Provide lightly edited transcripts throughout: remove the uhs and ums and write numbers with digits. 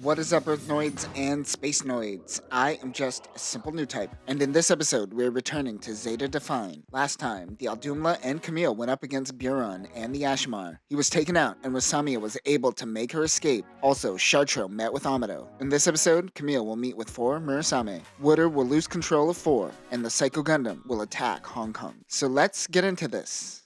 What is up, Earthnoids and Space Noids? I am just a simple new type, and in this episode, we're returning to Zeta Define. Last time, the Aldumla and Camille went up against Buron and the Ashmar. He was taken out, and Wasamia was able to make her escape. Also, Chartro met with Amado. In this episode, Camille will meet with 4 Murasame. Wooder will lose control of 4, and the Psycho Gundam will attack Hong Kong. So let's get into this.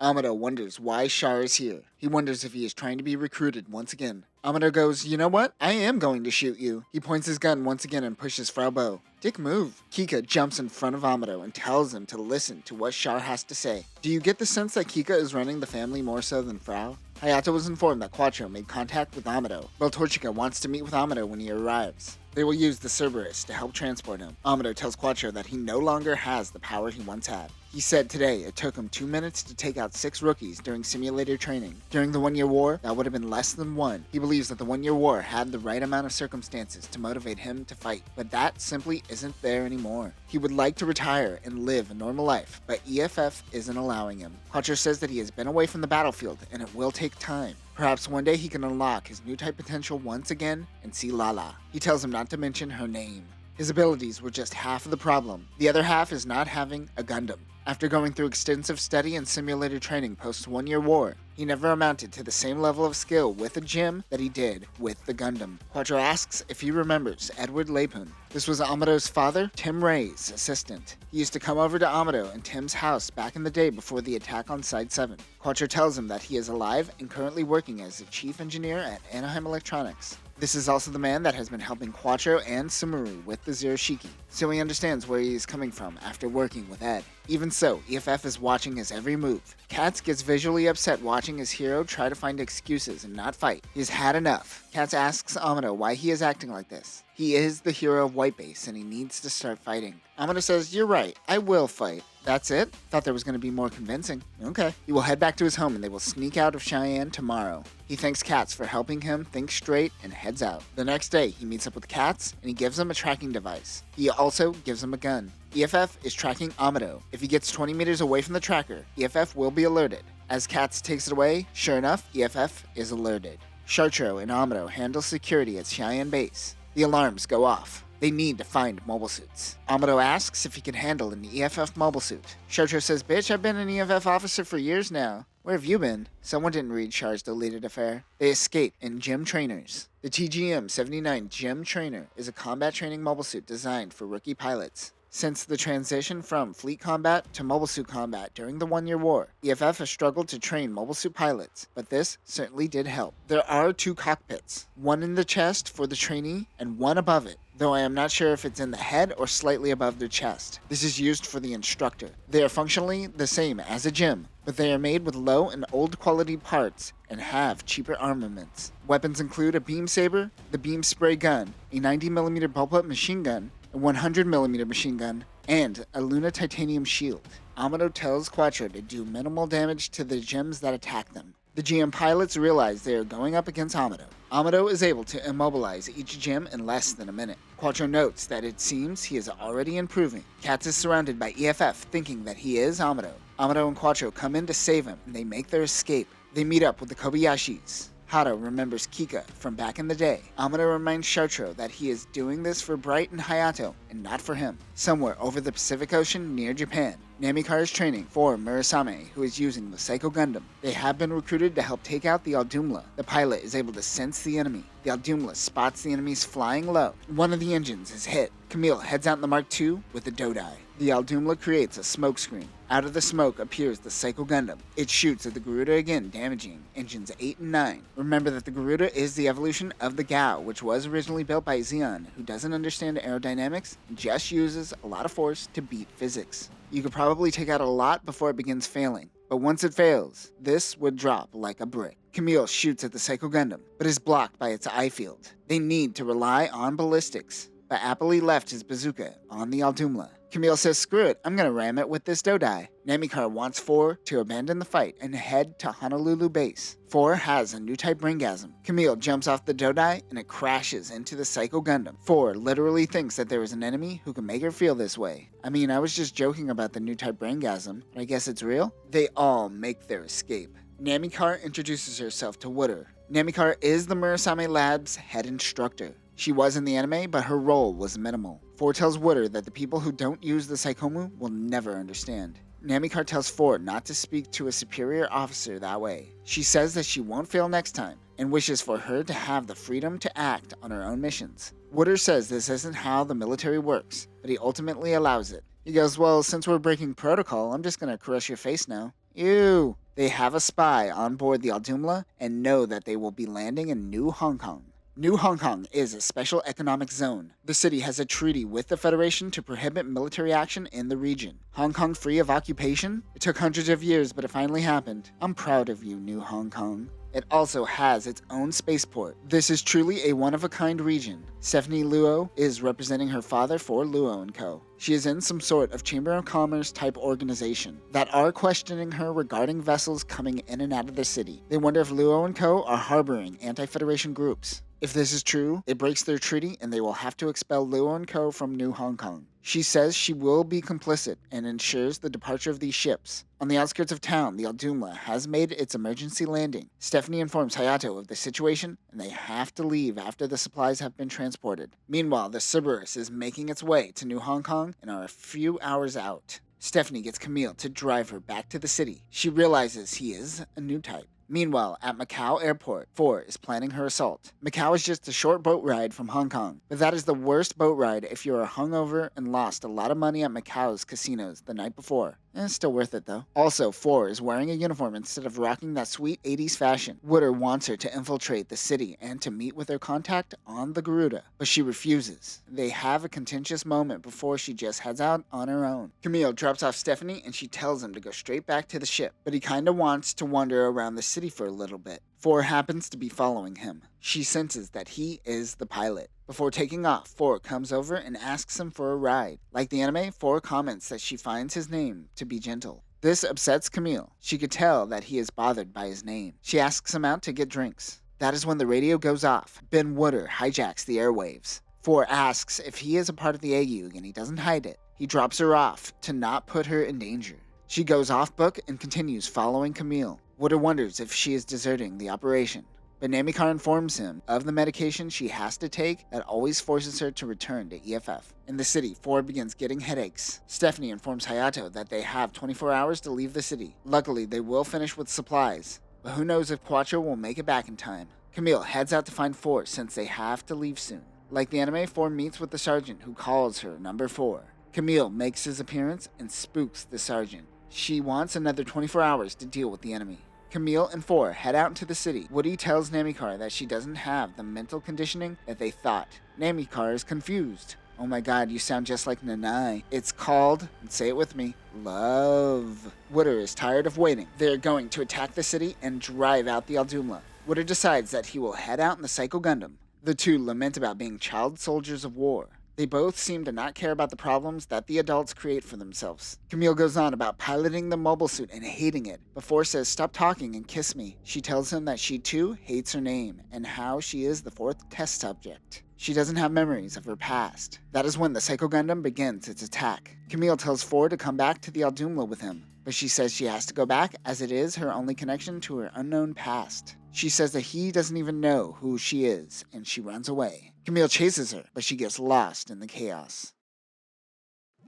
Amado wonders why Char is here. He wonders if he is trying to be recruited once again. Amado goes, "You know what? I am going to shoot you." He points his gun once again and pushes Frau Bo. "Dick move." Kika jumps in front of Amado and tells him to listen to what Char has to say. Do you get the sense that Kika is running the family more so than Frau? Hayato was informed that Quattro made contact with Amado. Beltorchica wants to meet with Amado when he arrives. They will use the Cerberus to help transport him. Amado tells Quattro that he no longer has the power he once had. He said today it took him 2 minutes to take out 6 rookies during simulator training. During the 1-year war, that would have been less than 1. He believes that the 1-year war had the right amount of circumstances to motivate him to fight, but that simply isn't there anymore. He would like to retire and live a normal life, but EFF isn't allowing him. Quattro says that he has been away from the battlefield and it will take time. Perhaps one day he can unlock his new type potential once again and see Lala. He tells him not to mention her name. His abilities were just half of the problem. The other half is not having a Gundam. After going through extensive study and simulator training post 1-year war, he never amounted to the same level of skill with a gym that he did with the Gundam. Quattro asks if he remembers Edward Lapun. This was Amado's father, Tim Ray's assistant. He used to come over to Amado and Tim's house back in the day before the attack on Site 7. Quattro tells him that he is alive and currently working as a chief engineer at Anaheim Electronics. This is also the man that has been helping Quattro and Sumuru with the Zeroshiki, so he understands where he is coming from after working with Ed. Even so, EFF is watching his every move. Katz gets visually upset watching his hero try to find excuses and not fight. He's had enough. Katz asks Amado why he is acting like this. He is the hero of White Base and he needs to start fighting. Amado says, "You're right, I will fight." "That's it? Thought there was going to be more convincing." "Okay." He will head back to his home and they will sneak out of Cheyenne tomorrow. He thanks Katz for helping him think straight and heads out. The next day, he meets up with Katz and he gives him a tracking device. He also gives him a gun. EFF is tracking Amado. If he gets 20 meters away from the tracker, EFF will be alerted. As Katz takes it away, sure enough, EFF is alerted. Chartro and Amado handle security at Cheyenne Base. The alarms go off. They need to find mobile suits. Amado asks if he can handle an EFF mobile suit. Chartro says, "Bitch, I've been an EFF officer for years now." "Where have you been?" Someone didn't read Char's deleted affair. They escape in Gym Trainers. The TGM-79 Gym Trainer is a combat training mobile suit designed for rookie pilots. Since the transition from fleet combat to mobile suit combat during the 1-year war, EFF has struggled to train mobile suit pilots, but this certainly did help. There are 2 cockpits, one in the chest for the trainee and one above it, though I am not sure if it's in the head or slightly above their chest. This is used for the instructor. They are functionally the same as a gym, but they are made with low and old quality parts and have cheaper armaments. Weapons include a beam saber, the beam spray gun, a 90mm bullpup machine gun, a 100mm machine gun, and a Luna titanium shield. Amado tells Quattro to do minimal damage to the gems that attack them. The GM pilots realize they are going up against Amado. Amado is able to immobilize each gem in less than a minute. Quattro notes that it seems he is already improving. Katz is surrounded by EFF, thinking that he is Amado. Amado and Quattro come in to save him, and they make their escape. They meet up with the Kobayashis. Hato remembers Kika from back in the day. Amado reminds Chartro that he is doing this for Bright and Hayato, and not for him. Somewhere over the Pacific Ocean near Japan, Namikar is training for Murasame, who is using the Psycho Gundam. They have been recruited to help take out the Aldumla. The pilot is able to sense the enemy. The Aldumla spots the enemies flying low. One of the engines is hit. Camille heads out in the Mark II with the Dodai. The Aldumla creates a smokescreen. Out of the smoke appears the Psycho Gundam. It shoots at the Garuda again, damaging engines 8 and 9. Remember that the Garuda is the evolution of the Gao, which was originally built by Zeon, who doesn't understand aerodynamics and just uses a lot of force to beat physics. You could probably take out a lot before it begins failing, but once it fails, this would drop like a brick. Camille shoots at the Psycho Gundam, but is blocked by its eye field. They need to rely on ballistics, but Apolly left his bazooka on the Aldumla. Camille says, "Screw it, I'm gonna ram it with this Dodai." Namikar wants 4 to abandon the fight and head to Honolulu base. 4 has a new type braingasm. Camille jumps off the Dodai and it crashes into the Psycho Gundam. 4 literally thinks that there is an enemy who can make her feel this way. I mean, I was just joking about the new type braingasm, but I guess it's real? They all make their escape. Namikar introduces herself to Wooder. Namikar is the Murasame Lab's head instructor. She was in the anime, but her role was minimal. 4 tells Wooder that the people who don't use the Saikomu will never understand. Namikar tells 4 not to speak to a superior officer that way. She says that she won't fail next time, and wishes for her to have the freedom to act on her own missions. Wooder says this isn't how the military works, but he ultimately allows it. He goes, well, since we're breaking protocol, I'm just gonna caress your face now. Ew! They have a spy on board the Aldumla and know that they will be landing in New Hong Kong. New Hong Kong is a special economic zone. The city has a treaty with the Federation to prohibit military action in the region. Hong Kong free of occupation? It took hundreds of years, but it finally happened. I'm proud of you, New Hong Kong. It also has its own spaceport. This is truly a one-of-a-kind region. Stephanie Luo is representing her father for Luo & Co. She is in some sort of Chamber of Commerce type organization that are questioning her regarding vessels coming in and out of the city. They wonder if Luo & Co. are harboring anti-Federation groups. If this is true, it breaks their treaty and they will have to expel Luo & Co. from New Hong Kong. She says she will be complicit and ensures the departure of these ships. On the outskirts of town, the Aldumla has made its emergency landing. Stephanie informs Hayato of the situation, and they have to leave after the supplies have been transported. Meanwhile, the Cerberus is making its way to New Hong Kong and are a few hours out. Stephanie gets Camille to drive her back to the city. She realizes he is a new type. Meanwhile, at Macau Airport, 4 is planning her assault. Macau is just a short boat ride from Hong Kong, but that is the worst boat ride if you are hungover and lost a lot of money at Macau's casinos the night before. It's still worth it though. Also, 4 is wearing a uniform instead of rocking that sweet 80s fashion. Wooder wants her to infiltrate the city and to meet with her contact on the Garuda, but she refuses. They have a contentious moment before she just heads out on her own. Camille drops off Stephanie and she tells him to go straight back to the ship, but he kinda wants to wander around the city for a little bit. 4 happens to be following him. She senses that he is the pilot. Before taking off, 4 comes over and asks him for a ride. Like the anime, 4 comments that she finds his name to be gentle. This upsets Camille. She could tell that he is bothered by his name. She asks him out to get drinks. That is when the radio goes off. Ben Wooder hijacks the airwaves. 4 asks if he is a part of the AU and he doesn't hide it. He drops her off to not put her in danger. She goes off book and continues following Camille. Wooder wonders if she is deserting the operation, but Namikar informs him of the medication she has to take that always forces her to return to EFF. In the city, 4 begins getting headaches. Stephanie informs Hayato that they have 24 hours to leave the city. Luckily, they will finish with supplies, but who knows if Quattro will make it back in time. Camille heads out to find 4 since they have to leave soon. Like the anime, 4 meets with the sergeant who calls her number 4. Camille makes his appearance and spooks the sergeant. She wants another 24 hours to deal with the enemy. Camille and 4 head out into the city. Woody tells Namikar that she doesn't have the mental conditioning that they thought. Namikar is confused. Oh my god, you sound just like Nanai. It's called, and say it with me, love. Wooder is tired of waiting. They're going to attack the city and drive out the Aldumla. Wooder decides that he will head out in the Psycho Gundam. The two lament about being child soldiers of war. They both seem to not care about the problems that the adults create for themselves. Camille goes on about piloting the mobile suit and hating it. Before says, stop talking and kiss me. She tells him that she too hates her name and how she is the 4th test subject. She doesn't have memories of her past. That is when the Psycho Gundam begins its attack. Camille tells 4 to come back to the Aldumla with him, but she says she has to go back as it is her only connection to her unknown past. She says that he doesn't even know who she is, and she runs away. Camille chases her, but she gets lost in the chaos.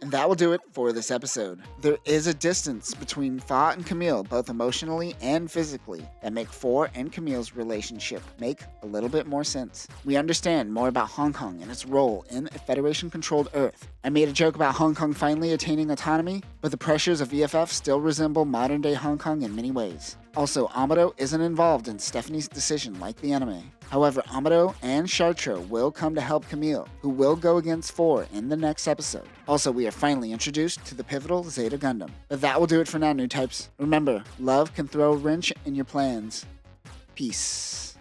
And that will do it for this episode. There is a distance between Fa and Camille, both emotionally and physically, that make 4 and Camille's relationship make a little bit more sense. We understand more about Hong Kong and its role in a Federation-controlled Earth. I made a joke about Hong Kong finally attaining autonomy, but the pressures of EFF still resemble modern-day Hong Kong in many ways. Also, Amado isn't involved in Stephanie's decision like the anime. However, Amado and Chartreau will come to help Camille, who will go against 4 in the next episode. Also, we are finally introduced to the pivotal Zeta Gundam. But that will do it for now, new types. Remember, love can throw a wrench in your plans. Peace.